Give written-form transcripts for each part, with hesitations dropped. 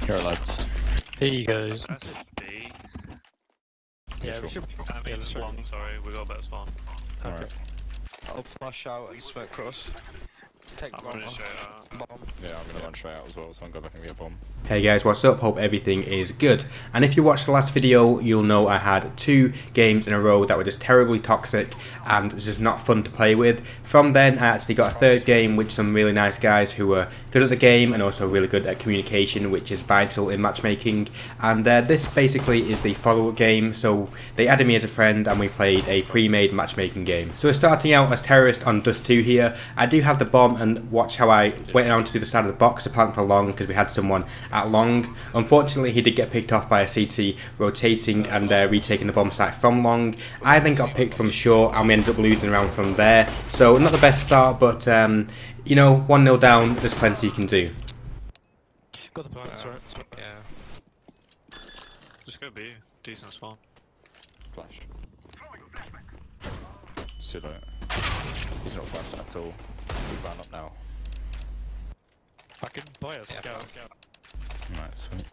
Here, lads. Here you go. That's B. Yeah, we should. I mean, it's long, sorry, we got a better spawn. Alright. I'll flash out and smoke cross. Take I'm bomb running off. straight out. Bomb. Yeah, I'm gonna run straight out as well, so I'm gonna get a bomb. Hey guys, what's up? Hope everything is good. And if you watched the last video, you'll know I had 2 games in a row that were just terribly toxic and just not fun to play with. From then, I actually got a 3rd game with some really nice guys who were good at the game and also really good at communication, which is vital in matchmaking. And this basically is the follow-up game, so they added me as a friend and we played a pre-made matchmaking game. So we're starting out as terrorist on Dust 2 here. I do have the bomb, and watch how I went around to the other side of the box to plant for long because we had someone at long. Unfortunately, he did get picked off by a CT rotating and retaking the bomb site from long. I then got picked from short and we ended up losing around from there. So not the best start, but you know, 1-0 down, there's plenty you can do. Got the plan, that's right. Yeah. Just go B. Decent spawn. Flash. See you later. He's not flashed at all. We ran up now. Fucking buy a scout. Right, sweet.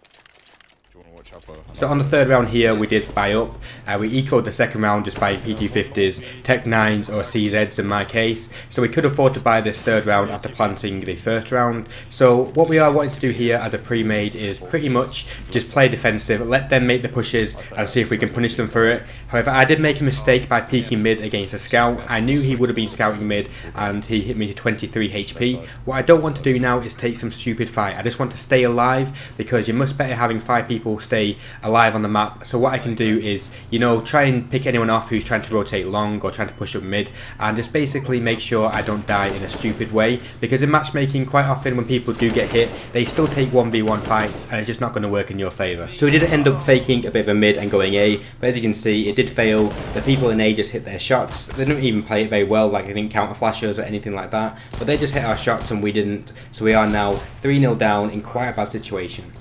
Do you want to watch out for? So on the 3rd round here, we did buy up. We ecoed the 2nd round just buying PT50s, Tech 9s or CZs in my case. So we could afford to buy this 3rd round after planting the 1st round. So what we are wanting to do here as a pre-made is pretty much just play defensive, let them make the pushes and see if we can punish them for it. However, I did make a mistake by peeking mid against a scout. I knew he would have been scouting mid and he hit me to 23 HP. What I don't want to do now is take some stupid fight. I just want to stay alive because you're much better having 5 people stay alive on the map. So what I can do is, you know, try and pick anyone off who's trying to rotate long or trying to push up mid and just basically make sure I don't die in a stupid way, because in matchmaking quite often when people do get hit they still take 1v1 fights and it's just not going to work in your favour. So we did end up faking a bit of a mid and going A, but as you can see it did fail. The people in A just hit their shots. They didn't even play it very well, like they didn't counter flashes or anything like that, but they just hit our shots and we didn't. So we are now 3-0 down in quite a bad situation.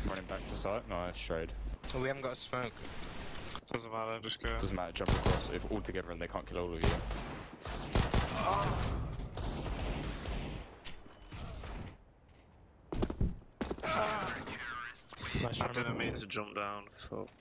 Running back to site? No, straight. Oh, we haven't got a smoke. Doesn't matter, just go. Doesn't matter, jump across if all together and they can't kill all of you. I didn't mean to jump down.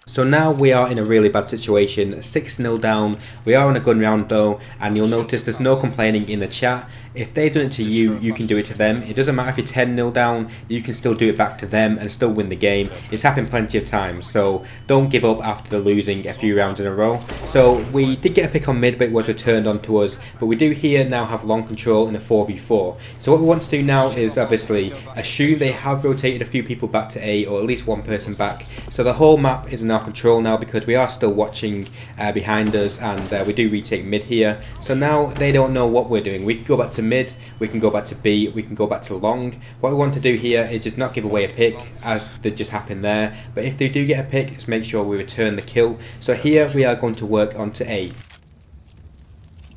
So now we are in a really bad situation, 6-0 down. We are on a gun round though, and you'll notice there's no complaining in the chat. If they've done it to you, you can do it to them. It doesn't matter if you're 10-0 down, you can still do it back to them and still win the game. It's happened plenty of times, so don't give up after losing a few rounds in a row. So we did get a pick on mid, but it was returned onto us. But we do here now have long control in a 4v4. So what we want to do now is obviously assume they have rotated a few people back to A, or at least one person back. So the whole map is in our control now because we are still watching behind us, and we do retake mid here. So now they don't know what we're doing. We can go back to mid, we can go back to B, we can go back to long. What we want to do here is just not give away a pick as did just happen there, but if they do get a pick, just make sure we return the kill. So here we are going to work onto A.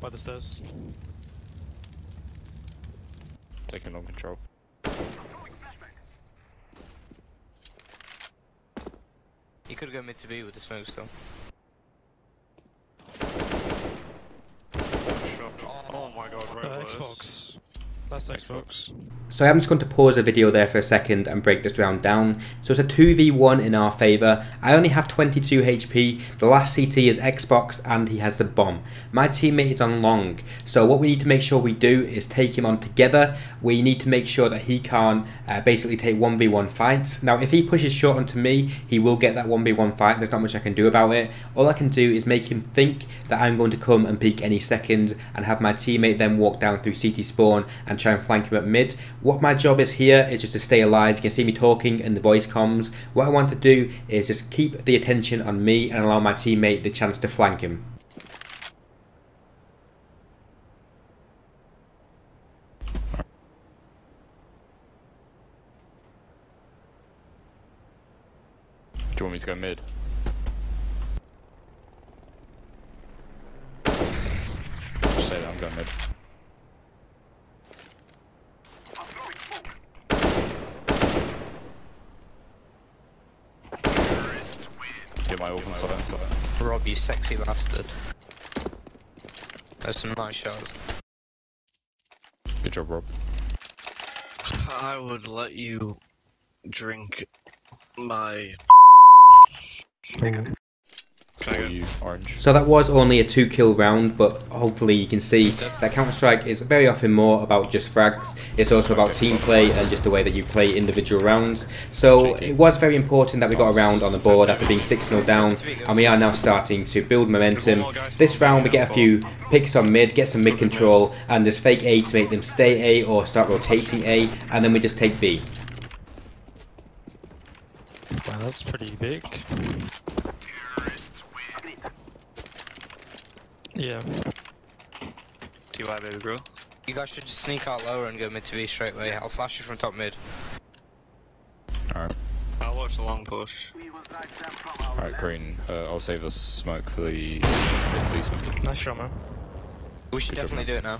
By the stairs. Taking long control. You could go mid to B with the smoke still. Oh my god, RobuLuS. Xbox. That's Xbox. So I'm just going to pause the video there for a second and break this round down. So it's a 2v1 in our favour. I only have 22 HP. The last CT is Xbox and he has the bomb. My teammate is on long. So what we need to make sure we do is take him on together. We need to make sure that he can't basically take 1v1 fights. Now if he pushes short onto me, he will get that 1v1 fight. There's not much I can do about it. All I can do is make him think that I'm going to come and peek any second and have my teammate then walk down through CT spawn and try and flank him at mid. What my job is here is just to stay alive. You can see me talking and the voice comms. What I want to do is just keep the attention on me and allow my teammate the chance to flank him. Do you want me to go mid? Just say that I'm going mid. Get my open side. Rob, you sexy bastard. There's some nice shots. Good job, Rob. I would let you drink my. Or you, Orange. So that was only a 2-kill round, but hopefully you can see that Counter-Strike is very often more about just frags. It's also about team play and just the way that you play individual rounds. So it was very important that we got a round on the board after being 6-0 down, and we are now starting to build momentum. This round we get a few picks on mid, get some mid control, and just fake A to make them stay A or start rotating A, and then we just take B. Wow, that's pretty big. Yeah. TY baby girl. You guys should just sneak out lower and go mid to B straight away. I'll flash you from top mid. Alright. I'll watch the long push. Alright, green. I'll save the smoke for the mid to be smoke. Nice shot, man. We should definitely do it now.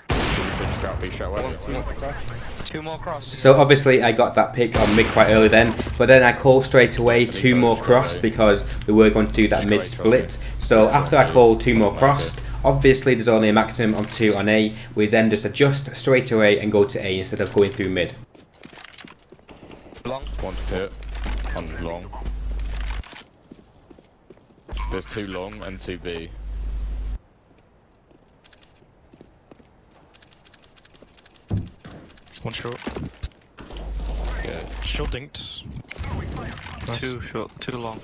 Should we straight away? Two more cross. So obviously I got that pick on mid quite early then, but then I called straight away 2 more cross because we were going to do that mid split. So after I called 2 more cross, obviously there's only a maximum of 2 on A, we then just adjust straight away and go to A instead of going through mid. Long. One to pit. On long. There's 2 long and 2 B. One short. Yeah. Short dinked. Nice. 2 short, 2 long.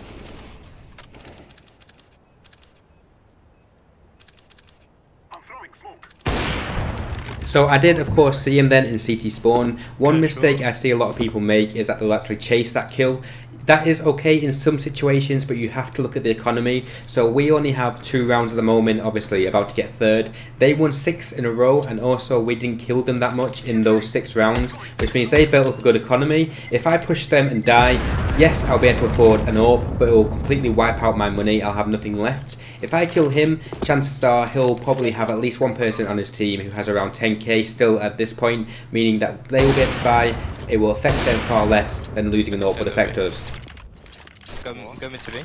So I did of course see him then in CT spawn. One mistake I see a lot of people make is that they'll actually chase that kill. That is okay in some situations, but you have to look at the economy. So we only have 2 rounds at the moment, obviously about to get 3rd. They won 6 in a row, and also we didn't kill them that much in those 6 rounds, which means they built up a good economy. If I push them and die, yes, I'll be able to afford an AWP, but it will completely wipe out my money. I'll have nothing left. If I kill him, chances are he'll probably have at least one person on his team who has around 10k still at this point, meaning that they will be able to buy. It will affect them far less than losing an AWP would affect us. Go mid to B.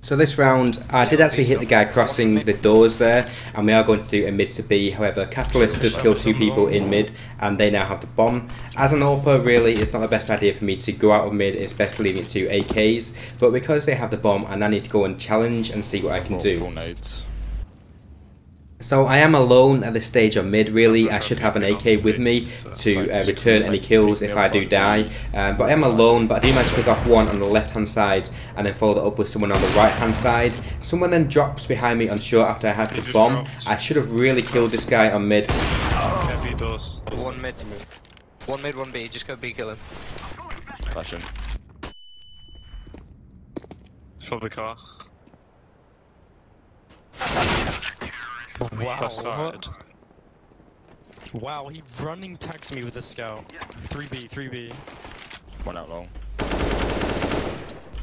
So this round, I did actually hit the guy crossing the doors there, and we are going to do a mid to B. However, Catalyst does kill 2 people in mid, and they now have the bomb. As an AWPer, really, it's not the best idea for me to go out of mid, it's best leaving it to AKs. But because they have the bomb, I now need to go and challenge and see what I can do. Full nades. So I am alone at this stage on mid, really. I should have an AK with me to return any kills if I do die. But I am alone, but I do manage to pick off one on the left hand side and then follow that up with someone on the right hand side. Someone then drops behind me on short after I had the bomb. I should have really killed this guy on mid. Heavy doors. One mid. One mid, one B. Just go B, kill him. Flashing. It's probably car. Wow. Left side. Wow, he running tags me with a scout. 3B, 3B. One out long.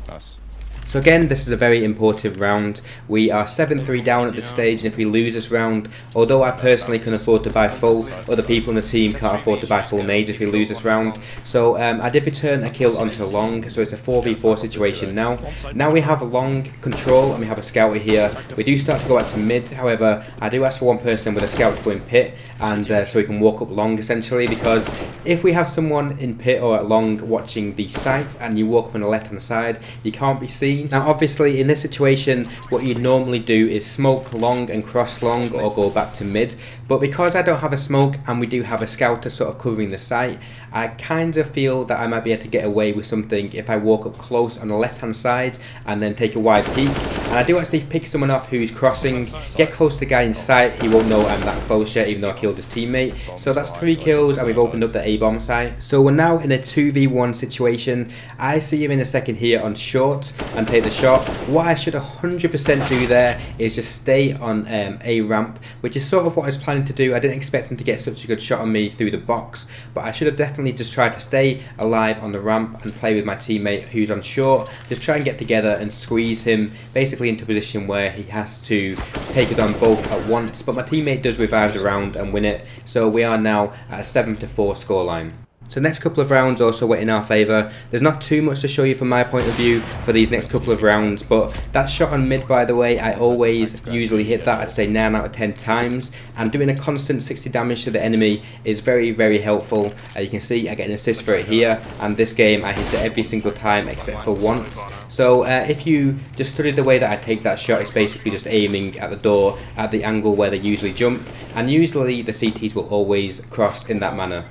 Nice. So again, this is a very important round. We are 7-3 down at this stage, and if we lose this round, although I personally can afford to buy full, other people in the team can't afford to buy full nades if we lose this round. So I did return a kill onto long, so it's a 4v4 situation now. Now we have long control and we have a scouter here. We do start to go out to mid, however, I do ask for one person with a scout to go in pit, and so we can walk up long essentially, because if we have someone in pit or at long watching the site and you walk up on the left hand side, you can't be seen. Now obviously in this situation what you'd normally do is smoke long and cross long or go back to mid, but because I don't have a smoke and we do have a scouter sort of covering the site, I kind of feel that I might be able to get away with something if I walk up close on the left hand side and then take a wide peek. And I do actually pick someone off who's crossing, get close to the guy in sight, he won't know I'm that close yet even though I killed his teammate. So that's 3 kills and we've opened up the A-bomb site. So we're now in a 2v1 situation. I see him in a second here on short and take the shot. What I should 100% do there is just stay on A ramp, which is sort of what I was planning to do. I didn't expect him to get such a good shot on me through the box, but I should have definitely just tried to stay alive on the ramp and play with my teammate who's on short. Just try and get together and squeeze him basically into a position where he has to take us on both at once, but my teammate does revive the round and win it. So we are now at a 7-4 scoreline. So next couple of rounds also went in our favour. There's not too much to show you from my point of view for these next couple of rounds, but that shot on mid, by the way, I always usually hit that, I'd say 9 out of 10 times, and doing a constant 60 damage to the enemy is very, very helpful. You can see I get an assist for it here, and this game I hit it every single time except for once. So if you just studied the way that I take that shot, it's basically just aiming at the door at the angle where they usually jump, and usually the CTs will always cross in that manner.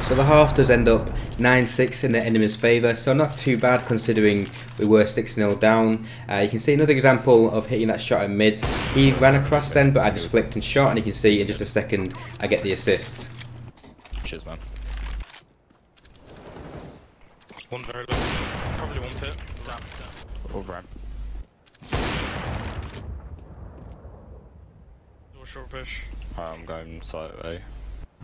So the half does end up 9-6 in the enemy's favour, so not too bad considering we were 6-0 down. You can see another example of hitting that shot in mid. He ran across then, but I just flicked and shot, and you can see in just a second I get the assist. Cheers, man. One very low. Probably one pit. Damn. Or ramp. Door short push. I'm going side A.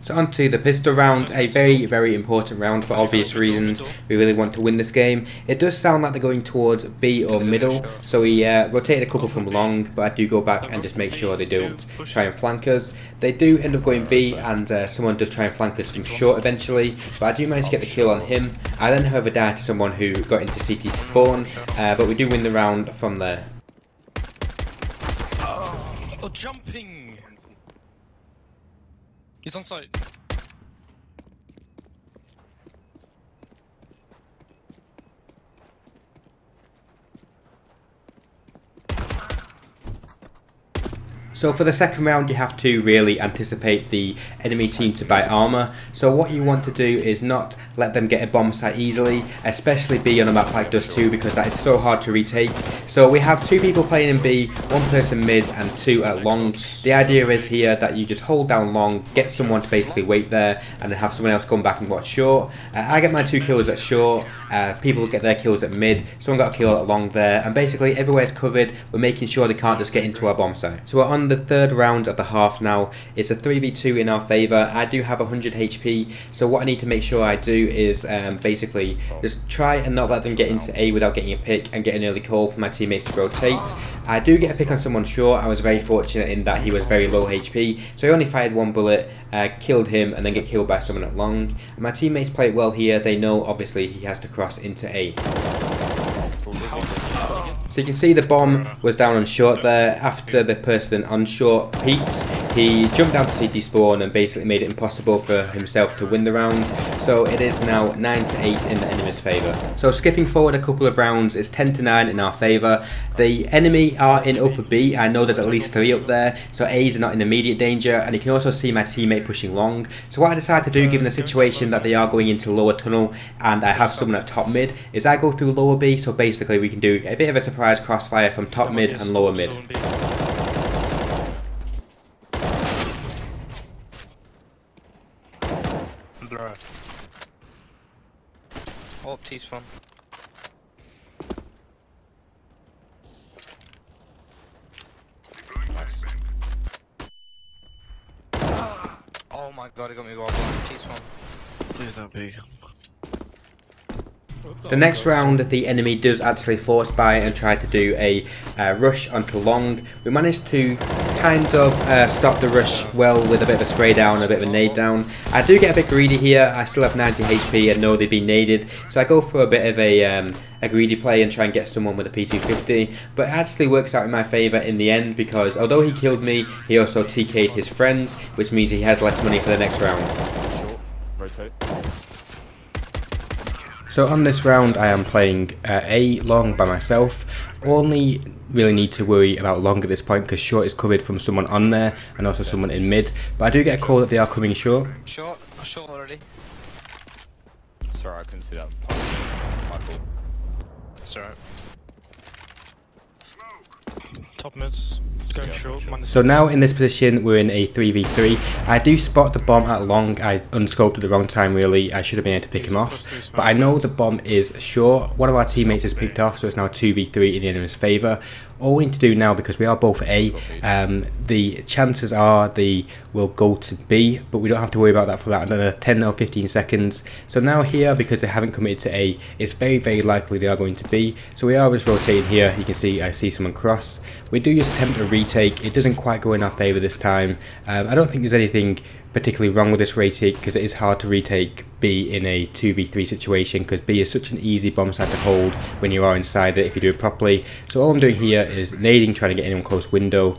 So on to the pistol round, a very, very important round for obvious reasons. We really want to win this game. It does sound like they're going towards B or middle, so we rotated a couple from long, but I do go back and just make sure they don't try and flank us. They do end up going B, and someone does try and flank us from short eventually, but I do manage to get the kill on him. I then however die to someone who got into CT spawn, but we do win the round from there. Oh, jumping! He's on site. So for the second round you have to really anticipate the enemy team to buy armour. So what you want to do is not let them get a bomb site easily, especially B on a map like Dust 2, because that is so hard to retake. So we have 2 people playing in B, 1 person mid and 2 at long. The idea is here that you just hold down long, get someone to basically wait there, and then have someone else come back and watch short. I get my 2 kills at short, people get their kills at mid, someone got a kill at long there, and basically everywhere's covered. We're making sure they can't just get into our bomb site. So we're on the third round of the half now. It's a 3v2 in our favour. I do have 100 HP, so what I need to make sure I do is basically just try and not let them get into A without getting a pick, and get an early call for my teammates to rotate. I do get a pick on someone short. I was very fortunate in that he was very low HP, so I only fired 1 bullet, killed him, and then get killed by someone at long. And my teammates play it well here. They know obviously he has to cross into A. So you can see the bomb was down on short there. After the person on short peeked, he jumped down to CT spawn and basically made it impossible for himself to win the round. So it is now 9-8 in the enemy's favour. So skipping forward a couple of rounds, it's 10-9 in our favour. The enemy are in upper B. I know there's at least 3 up there, so A's are not in immediate danger, and you can also see my teammate pushing long. So what I decided to do, given the situation that they are going into lower tunnel and I have someone at top mid, is I go through lower B, so basically we can do a bit of a surprise crossfire from top mid and lower mid. Oh, T-spawn. Oh my god, he got me well blind. T-spawn. Please don't be. The next round, the enemy does actually force buy and try to do a rush onto long. We managed to kind of stop the rush well with a bit of a spray down, a bit of a nade down. I do get a bit greedy here. I still have 90 HP and know they've been naded, so I go for a bit of a greedy play and try and get someone with a P250, but it actually works out in my favour in the end, because although he killed me, he also TK'd his friend, which means he has less money for the next round. Short. Rotate. So on this round I am playing A long by myself. Only really need to worry about long at this point because short is covered from someone on there and also someone in mid. But I do get a call that they are coming short. Short already. Sorry, I couldn't see that. My fault. That's alright. Top mids. going short. So now in this position we're in a 3v3. I do spot the bomb at long. I unscoped at the wrong time really. I should have been able to pick him off. But I know the bomb is short. One of our teammates is picked off, so it's now 2v3 in the enemy's favour. All we need to do now, because we are both A, the chances are they will go to B, but we don't have to worry about that for about another 10 or 15 seconds. So now here, because they haven't committed to A, it's very, very likely they are going to B. So we are just rotating here. You can see I see someone cross. We do just attempt a retake. It doesn't quite go in our favour this time. I don't think there's anything particularly wrong with this retake, because it is hard to retake B in a 2v3 situation, because B is such an easy bomb site to hold when you are inside it if you do it properly. So all I'm doing here is nading, trying to get anyone close window,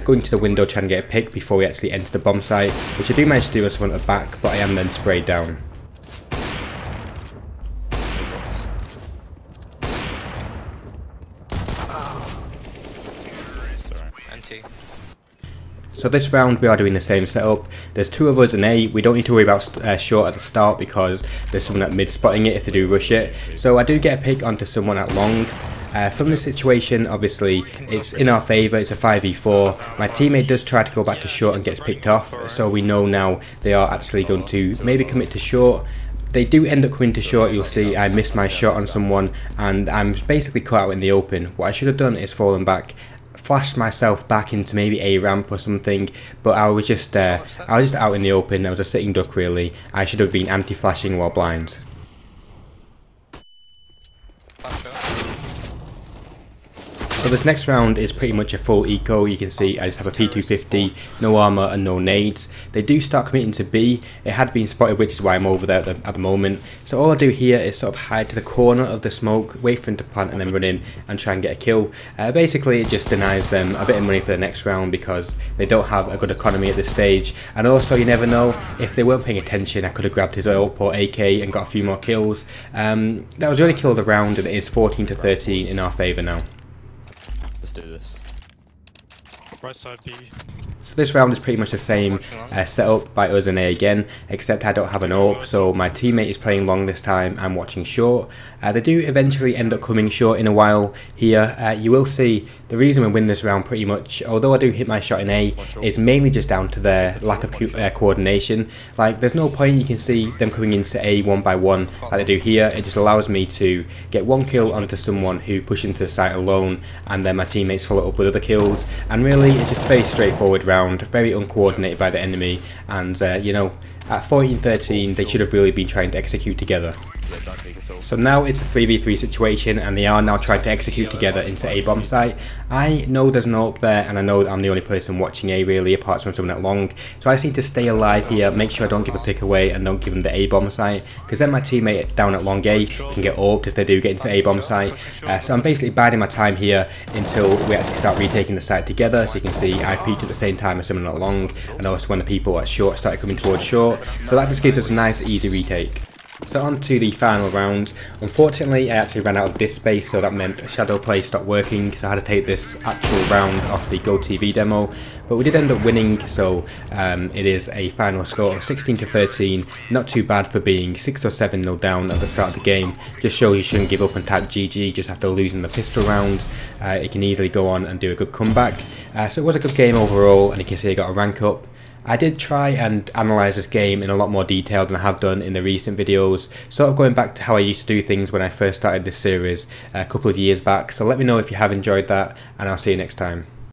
going to the window, trying to get a pick before we actually enter the bomb site, which I do manage to do as front at back, but I am then sprayed down. So this round we are doing the same setup. There's two of us in A. We don't need to worry about short at the start, because there's someone at mid spotting it if they do rush it. So I do get a pick onto someone at long. From this situation, obviously it's in our favour. It's a 5v4. My teammate does try to go back to short and gets picked off, so we know now they are actually going to maybe commit to short. They do end up coming to short. You'll see I missed my shot on someone and I'm basically caught out in the open. What I should have done is fallen back, flashed myself back into maybe a ramp or something, but I was just out in the open. I was a sitting duck really. I should have been anti-flashing while blind. So this next round is pretty much a full eco. You can see I just have a P250, no armor and no nades. They do start committing to B. It had been spotted, which is why I'm over there at the moment. So all I do here is sort of hide to the corner of the smoke, wait for him to plant and then run in and try and get a kill. Basically it just denies them a bit of money for the next round, because they don't have a good economy at this stage. And also you never know, if they weren't paying attention I could have grabbed his AWP or AK and got a few more kills. That was the only kill of the round, and it is 14-13 in our favour now. Let's do this. Right side B. So this round is pretty much the same setup by us and A again, except I don't have an AWP, so my teammate is playing long this time. I'm watching short. They do eventually end up coming short in a while here. You will see the reason we win this round pretty much, although I do hit my shot in A, is mainly just down to their lack of coordination. Like, there's no point, you can see them coming into A one by one like they do here. It just allows me to get one kill onto someone who pushes into the site alone, and then my teammates follow up with other kills. And really it's just a very straightforward round, very uncoordinated by the enemy, and you know, at 14-13 they should have really been trying to execute together. So now it's a 3v3 situation, and they are now trying to execute together into A bomb site. I know there's no up there, and I know that I'm the only person watching A really, apart from someone at long. So I just need to stay alive here, make sure I don't give a pick away and don't give them the A bomb site, because then my teammate down at long A can get orbed if they do get into A bomb site. So I'm basically biding my time here until we actually start retaking the site together. So you can see I peeked at the same time as someone at long, and also when the people at short started coming towards short. So that just gives us a nice easy retake. So on to the final round. Unfortunately I actually ran out of disk space, so that meant shadow play stopped working, so I had to take this actual round off the GoTV demo. But we did end up winning, so it is a final score of 16-13. Not too bad for being 6 or 7-0 down at the start of the game. Just shows you shouldn't give up and type GG just after losing the pistol round. It can easily go on and do a good comeback. So it was a good game overall, and you can see I got a rank up. I did try and analyse this game in a lot more detail than I have done in the recent videos, sort of going back to how I used to do things when I first started this series a couple of years back. So let me know if you have enjoyed that, and I'll see you next time.